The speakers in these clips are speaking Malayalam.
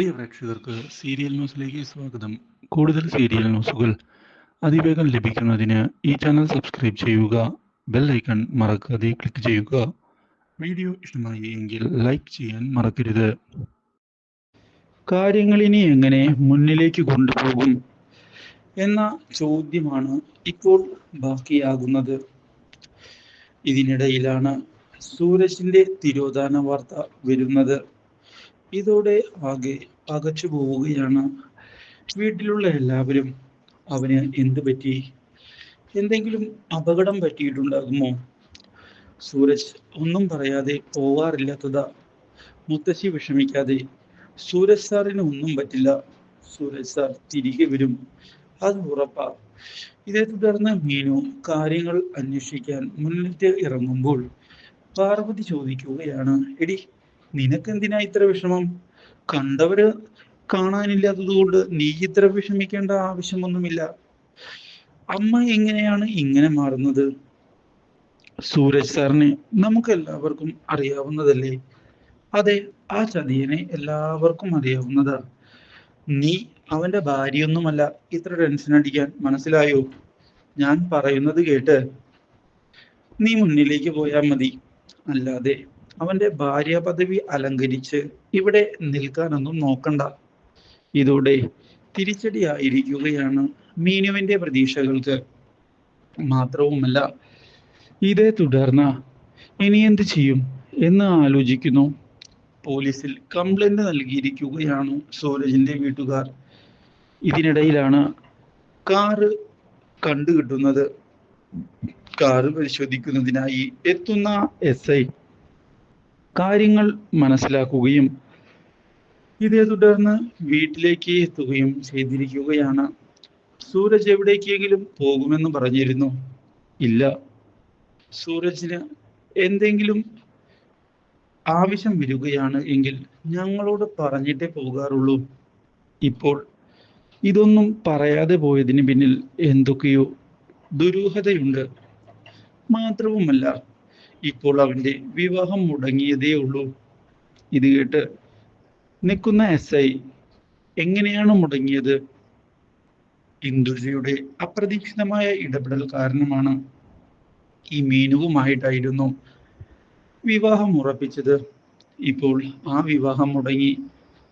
പ്രിയ പ്രേക്ഷകർക്ക് സീരിയൽ ന്യൂസിലേക്ക് സ്വാഗതം. കൂടുതൽ സീരിയൽ ന്യൂസുകൾ അതിവേഗം ലഭിക്കുന്നതിന് ഈ ചാനൽ സബ്സ്ക്രൈബ് ചെയ്യുക. ബെൽ ഐക്കൺ മറക്കാതെ ക്ലിക്ക് ചെയ്യുക. വീഡിയോ ഇഷ്ടമായി എങ്കിൽ ലൈക്ക് ചെയ്യാൻ മറക്കരുത്. കാര്യങ്ങളിനി എങ്ങനെ മുന്നിലേക്ക് കൊണ്ടുപോകും എന്ന ചോദ്യമാണ് ഇപ്പോൾ ബാക്കിയാകുന്നത്. ഇതിനിടയിലാണ് സൂരജിന്റെ തിരോധാന വാർത്ത വരുന്നത്. ഇതോടെ ആകെ പകച്ചു പോവുകയാണ് വീട്ടിലുള്ള എല്ലാവരും. അവന് എന്ത് പറ്റി? എന്തെങ്കിലും അപകടം പറ്റിയിട്ടുണ്ടാകുമോ? സൂരജ് ഒന്നും പറയാതെ പോവാറില്ലാത്തതാ. മുത്തശ്ശി വിഷമിക്കാതെ. സൂരജ് സാറിന് ഒന്നും പറ്റില്ല. സൂരജ് സാർ തിരികെ വരും, അത് ഉറപ്പാ. ഇതേ തുടർന്ന് മീനു കാര്യങ്ങൾ അന്വേഷിക്കാൻ മുന്നിട്ട് ഇറങ്ങുമ്പോൾ പാർവതി ചോദിക്കുകയാണ്, എടി നിനക്കെന്തിനാ ഇത്ര വിഷമം? കണ്ടവര് കാണാനില്ലാത്തത് കൊണ്ട് നീ ഇത്ര വിഷമിക്കേണ്ട ആവശ്യമൊന്നുമില്ല. അമ്മ എങ്ങനെയാണ് ഇങ്ങനെ മാറുന്നത്? സൂരജ് സാറിനെ നമുക്ക് എല്ലാവർക്കും അറിയാവുന്നതല്ലേ? അതെ, ആ ചതിയനെ എല്ലാവർക്കും അറിയാവുന്നതാ. നീ അവന്റെ ഭാര്യയൊന്നുമല്ല ഇത്ര ടെൻഷൻ അടിക്കാൻ, മനസ്സിലായോ? ഞാൻ പറയുന്നത് കേട്ട് നീ മുന്നിലേക്ക് പോയാൽ മതി. അല്ലാതെ അവന്റെ ഭാര്യ പദവി അലങ്കരിച്ച് ഇവിടെ നിൽക്കാനൊന്നും നോക്കണ്ട. ഇതോടെ തിരിച്ചടിയായിരിക്കുകയാണ് മീനുവിന്റെ പ്രതീക്ഷകൾക്ക്. മാത്രവുമല്ല, ഇതേ തുടർന്ന് ഇനി എന്ത് ചെയ്യും എന്ന് ആലോചിക്കുന്നു. പോലീസിൽ കംപ്ലൈന്റ് നൽകിയിരിക്കുകയാണ് സൂരജിന്റെ വീട്ടുകാർ. ഇതിനിടയിലാണ് കാറ് കണ്ടുകിട്ടുന്നത്. കാറ് പരിശോധിക്കുന്നതിനായി എത്തുന്ന SI കാര്യങ്ങൾ മനസ്സിലാക്കുകയും ഇതേ തുടർന്ന് വീട്ടിലേക്ക് എത്തുകയും ചെയ്തിരിക്കുകയാണ്. സൂരജ് എവിടേക്കെങ്കിലും പോകുമെന്ന് പറഞ്ഞിരുന്നു. ഇല്ല, സൂരജിന് എന്തെങ്കിലും ആവശ്യം വരികയാണ് എങ്കിൽ ഞങ്ങളോട് പറഞ്ഞിട്ടേ പോകാറുള്ളൂ. ഇപ്പോൾ ഇതൊന്നും പറയാതെ പോയതിന് പിന്നിൽ എന്തൊക്കെയോ ദുരൂഹതയുണ്ട്. മാത്രവുമല്ല, ഇപ്പോൾ അവന്റെ വിവാഹം മുടങ്ങിയതേ ഉള്ളൂ. ഇത് കേട്ട് നിൽക്കുന്ന SI എങ്ങനെയാണ് മുടങ്ങിയത്? ഇന്ദുജയുടെ അപ്രതീക്ഷിതമായ ഇടപെടൽ കാരണമാണ്. ഈ മീനുവുമായിട്ടായിരുന്നു വിവാഹം ഉറപ്പിച്ചത്. ഇപ്പോൾ ആ വിവാഹം മുടങ്ങി.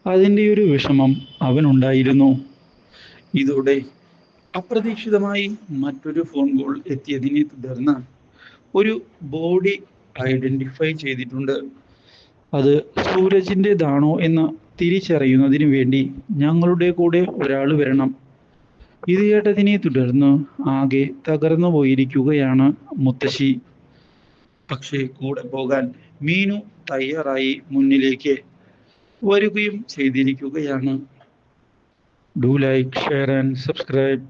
അതിൻ്റെ ഒരു വിഷമം അവനുണ്ടായിരുന്നു. ഇതോടെ അപ്രതീക്ഷിതമായി മറ്റൊരു ഫോൺ കോൾ എത്തിയതിനെ തുടർന്ന് ഒരു ബോഡി ഐഡന്റിഫൈ ചെയ്തിട്ടുണ്ട്. അത് സൂരജിൻ്റെതാണോ എന്ന് തിരിച്ചറിയുന്നതിന് വേണ്ടി ഞങ്ങളുടെ കൂടെ ഒരാൾ വരണം. ഇത് കേട്ടതിനെ തുടർന്ന് ആകെ തകർന്നു പോയിരിക്കുകയാണ് മുത്തശ്ശി. പക്ഷേ കൂടെ പോകാൻ മീനു തയ്യാറായി മുന്നിലേക്ക് വരികയും ചെയ്തിരിക്കുകയാണ്. Do like, share and subscribe.